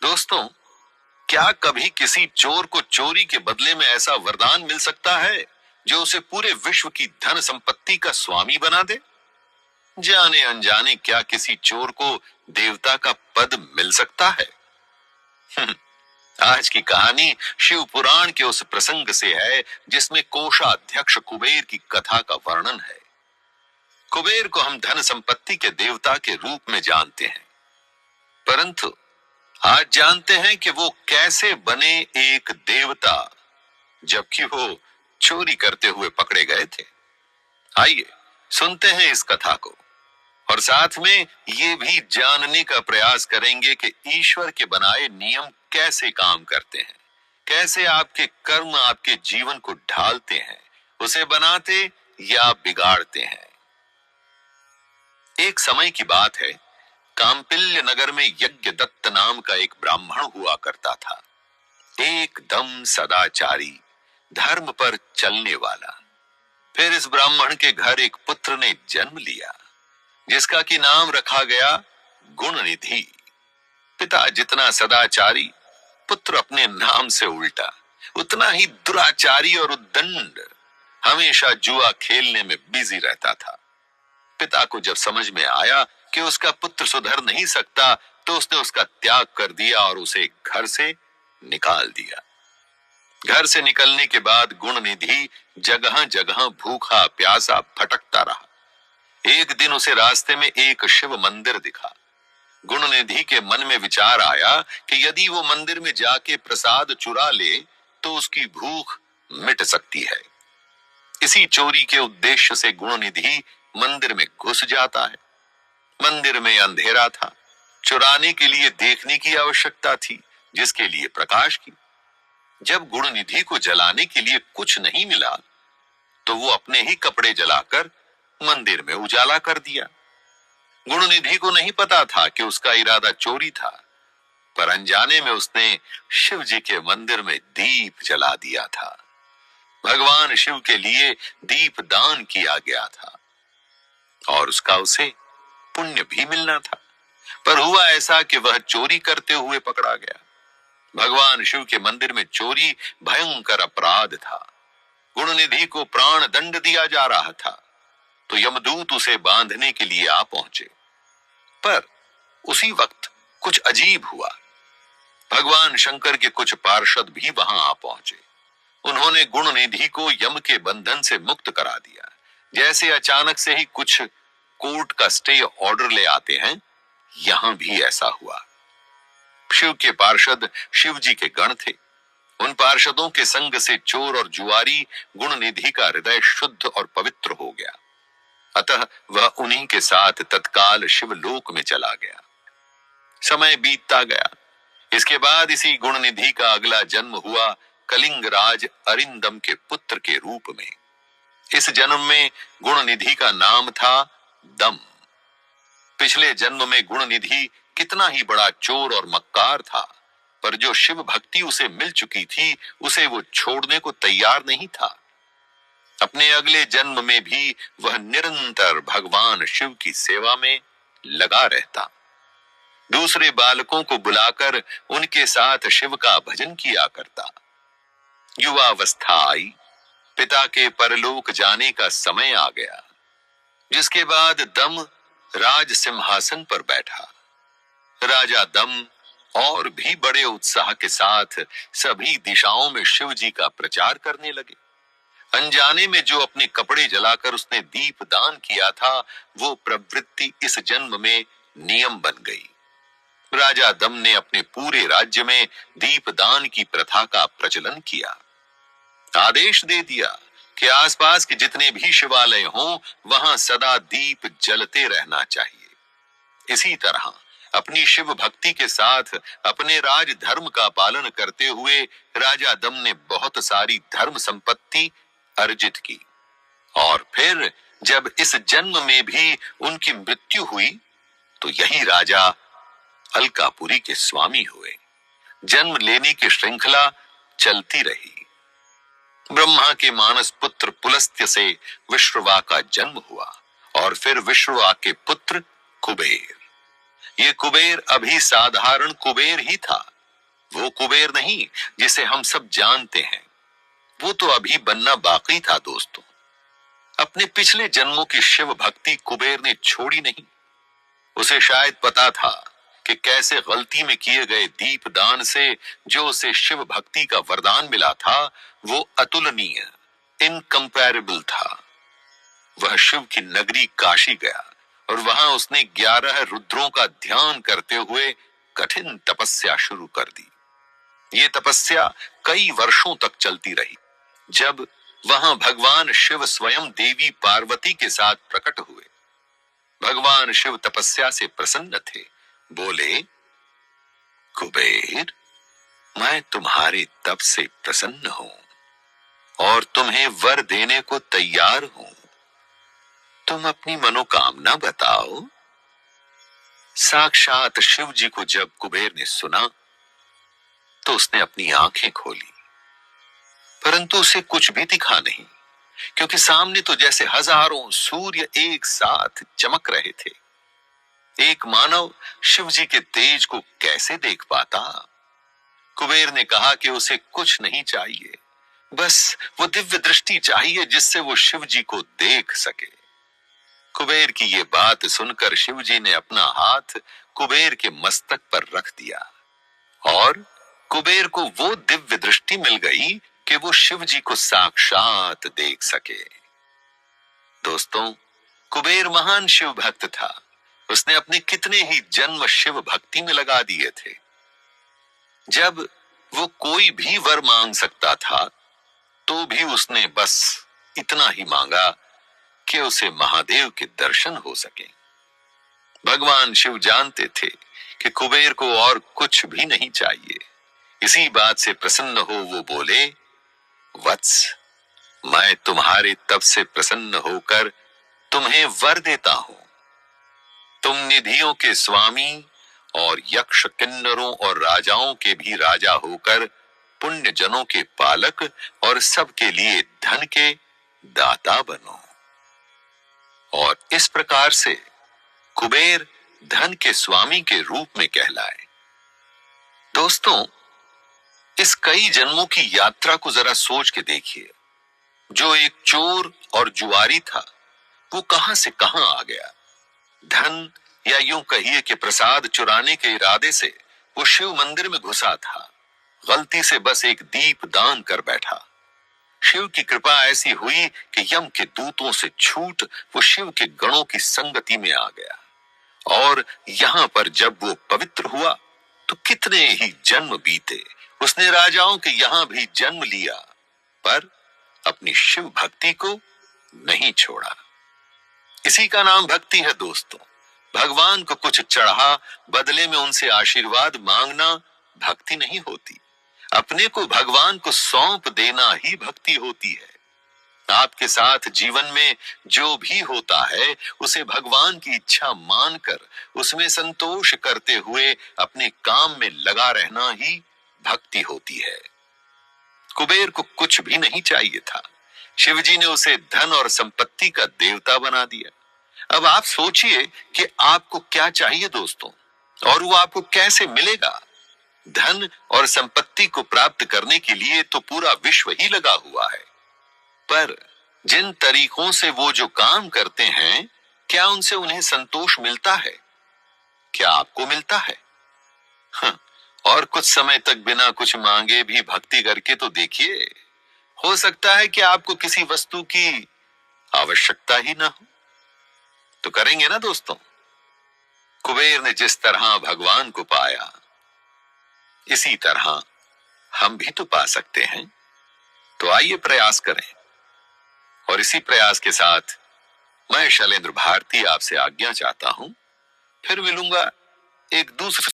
दोस्तों, क्या कभी किसी चोर को चोरी के बदले में ऐसा वरदान मिल सकता है जो उसे पूरे विश्व की धन संपत्ति का स्वामी बना दे? जाने अनजाने क्या किसी चोर को देवता का पद मिल सकता है? आज की कहानी शिव पुराण के उस प्रसंग से है जिसमें कोषाध्यक्ष कुबेर की कथा का वर्णन है। कुबेर को हम धन संपत्ति के देवता के रूप में जानते हैं, परंतु आज जानते हैं कि वो कैसे बने एक देवता, जबकि वो चोरी करते हुए पकड़े गए थे। आइए सुनते हैं इस कथा को और साथ में ये भी जानने का प्रयास करेंगे कि ईश्वर के बनाए नियम कैसे काम करते हैं, कैसे आपके कर्म आपके जीवन को ढालते हैं, उसे बनाते या बिगाड़ते हैं। एक समय की बात है, कांपिल्य नगर में यज्ञदत्त नाम का एक ब्राह्मण हुआ करता था। एकदम सदाचारी, धर्म पर चलने वाला। फिर इस ब्राह्मण के घर एक पुत्र ने जन्म लिया जिसका कि नाम रखा गया गुणनिधि। पिता जितना सदाचारी, पुत्र अपने नाम से उल्टा उतना ही दुराचारी और उद्दंड। हमेशा जुआ खेलने में बिजी रहता था। पिता को जब समझ में आया कि उसका पुत्र सुधर नहीं सकता तो उसने उसका त्याग कर दिया और उसे घर से निकाल दिया। घर से निकलने के बाद गुणनिधि जगह जगह भूखा प्यासा भटकता रहा। एक दिन उसे रास्ते में एक शिव मंदिर दिखा। गुणनिधि के मन में विचार आया कि यदि वो मंदिर में जाके प्रसाद चुरा ले तो उसकी भूख मिट सकती है। इसी चोरी के उद्देश्य से गुणनिधि मंदिर में घुस जाता है। मंदिर में अंधेरा था, चुराने के लिए देखने की आवश्यकता थी, जिसके लिए प्रकाश की। जब गुणनिधि को जलाने के लिए कुछ नहीं मिला तो वो अपने ही कपड़े जलाकर मंदिर में उजाला कर दिया। गुणनिधि को नहीं पता था कि उसका इरादा चोरी था, पर अनजाने में उसने शिव जी के मंदिर में दीप जला दिया था। भगवान शिव के लिए दीप दान किया गया था और उसका उसे पुण्य भी मिलना था, पर हुआ ऐसा कि वह चोरी करते हुए पकड़ा गया। भगवान शिव के मंदिर में चोरी भयंकर अपराध था। गुणनिधि को प्राण दंड दिया जा रहा था तो यमदूत उसे बांधने के लिए आ पहुंचे, पर उसी वक्त कुछ अजीब हुआ। भगवान शंकर के कुछ पार्षद भी वहां आ पहुंचे। उन्होंने गुणनिधि को यम के बंधन से मुक्त करा दिया। जैसे अचानक से ही कुछ कोर्ट का स्टे ऑर्डर ले आते हैं, यहां भी ऐसा हुआ। शिव के पार्षद शिव जी के गण थे। उन पार्षदों के संग से चोर और जुआरी गुणनिधि का हृदय शुद्ध और पवित्र हो गया। अतः वह उन्हीं के साथ तत्काल शिवलोक में चला गया। समय बीतता गया। इसके बाद इसी गुणनिधि का अगला जन्म हुआ कलिंगराज अरिंदम के पुत्र के रूप में। इस जन्म में गुणनिधि का नाम था दम। पिछले जन्म में गुणनिधि कितना ही बड़ा चोर और मक्कार था, पर जो शिव भक्ति उसे मिल चुकी थी उसे वो छोड़ने को तैयार नहीं था। अपने अगले जन्म में भी वह निरंतर भगवान शिव की सेवा में लगा रहता। दूसरे बालकों को बुलाकर उनके साथ शिव का भजन किया करता। युवावस्था आई, पिता के परलोक जाने का समय आ गया, जिसके बाद दम राज सिंहासन पर बैठा। राजा दम और भी बड़े उत्साह के साथ सभी दिशाओं में शिव जी का प्रचार करने लगे। अनजाने में जो अपने कपड़े जलाकर उसने दीप दान किया था, वो प्रवृत्ति इस जन्म में नियम बन गई। राजा दम ने अपने पूरे राज्य में दीप दान की प्रथा का प्रचलन किया। आदेश दे दिया कि आसपास के जितने भी शिवालय हों, वहां सदा दीप जलते रहना चाहिए। इसी तरह अपनी शिव भक्ति के साथ अपने राज धर्म का पालन करते हुए राजा दम ने बहुत सारी धर्म संपत्ति अर्जित की। और फिर जब इस जन्म में भी उनकी मृत्यु हुई तो यही राजा अलकापुरी के स्वामी हुए। जन्म लेने की श्रृंखला चलती रही। ब्रह्मा के मानस पुत्र पुलस्त्य से विश्रवा का जन्म हुआ और फिर विश्रवा के पुत्र कुबेर। ये कुबेर अभी साधारण कुबेर ही था, वो कुबेर नहीं जिसे हम सब जानते हैं। वो तो अभी बनना बाकी था दोस्तों। अपने पिछले जन्मों की शिव भक्ति कुबेर ने छोड़ी नहीं। उसे शायद पता था कि कैसे गलती में किए गए दीप दान से जो उसे शिव भक्ति का वरदान मिला था वो अतुलनीय, इनकंपैरेबल था। वह शिव की नगरी काशी गया और वहां उसने 11 रुद्रों का ध्यान करते हुए कठिन तपस्या शुरू कर दी। ये तपस्या कई वर्षों तक चलती रही। जब वहां भगवान शिव स्वयं देवी पार्वती के साथ प्रकट हुए, भगवान शिव तपस्या से प्रसन्न थे। बोले, कुबेर, मैं तुम्हारे तप से प्रसन्न हूं और तुम्हें वर देने को तैयार हूं। तुम अपनी मनोकामना बताओ। साक्षात शिव जी को जब कुबेर ने सुना तो उसने अपनी आंखें खोली, परंतु उसे कुछ भी दिखा नहीं, क्योंकि सामने तो जैसे हजारों सूर्य एक साथ चमक रहे थे। एक मानव शिव जी के तेज को कैसे देख पाता? कुबेर ने कहा कि उसे कुछ नहीं चाहिए, बस वो दिव्य दृष्टि चाहिए जिससे वो शिव जी को देख सके। कुबेर की ये बात सुनकर शिव जी ने अपना हाथ कुबेर के मस्तक पर रख दिया और कुबेर को वो दिव्य दृष्टि मिल गई कि वो शिव जी को साक्षात देख सके। दोस्तों, कुबेर महान शिव भक्त था। उसने अपने कितने ही जन्म शिव भक्ति में लगा दिए थे। जब वो कोई भी वर मांग सकता था तो भी उसने बस इतना ही मांगा कि उसे महादेव के दर्शन हो सके। भगवान शिव जानते थे कि कुबेर को और कुछ भी नहीं चाहिए। इसी बात से प्रसन्न हो वो बोले, वत्स, मैं तुम्हारे तप से प्रसन्न होकर तुम्हें वर देता हूं। तुम निधियों के स्वामी और यक्ष, किन्नरों और राजाओं के भी राजा होकर पुण्य जनों के पालक और सबके लिए धन के दाता बनो। और इस प्रकार से कुबेर धन के स्वामी के रूप में कहलाए। दोस्तों, इस कई जन्मों की यात्रा को जरा सोच के देखिए। जो एक चोर और जुआरी था वो कहां से कहां आ गया। धन या यूं कहिए कि प्रसाद चुराने के इरादे से वो शिव मंदिर में घुसा था। गलती से बस एक दीप दान कर बैठा। शिव की कृपा ऐसी हुई कि यम के दूतों से छूट वो शिव के गणों की संगति में आ गया और यहां पर जब वो पवित्र हुआ तो कितने ही जन्म बीते। उसने राजाओं के यहां भी जन्म लिया पर अपनी शिव भक्ति को नहीं छोड़ा। इसी का नाम भक्ति है दोस्तों। भगवान को कुछ चढ़ा बदले में उनसे आशीर्वाद मांगना भक्ति नहीं होती। अपने को भगवान को सौंप देना ही भक्ति होती है। आपके साथ जीवन में जो भी होता है उसे भगवान की इच्छा मानकर उसमें संतोष करते हुए अपने काम में लगा रहना ही भक्ति होती है। कुबेर को कुछ भी नहीं चाहिए था। शिवजी ने उसे धन और संपत्ति का देवता बना दिया। अब आप सोचिए कि आपको क्या चाहिए दोस्तों, और वो आपको कैसे मिलेगा। धन और संपत्ति को प्राप्त करने के लिए तो पूरा विश्व ही लगा हुआ है, पर जिन तरीकों से वो जो काम करते हैं, क्या उनसे उन्हें संतोष मिलता है? क्या आपको मिलता है? हाँ, और कुछ समय तक बिना कुछ मांगे भी भक्ति करके तो देखिए। हो सकता है कि आपको किसी वस्तु की आवश्यकता ही ना हो, तो करेंगे ना दोस्तों। कुबेर ने जिस तरह भगवान को पाया, इसी तरह हम भी तो पा सकते हैं। तो आइए प्रयास करें। और इसी प्रयास के साथ मैं शैलेंद्र भारती आपसे आज्ञा चाहता हूं। फिर मिलूंगा एक दूसरे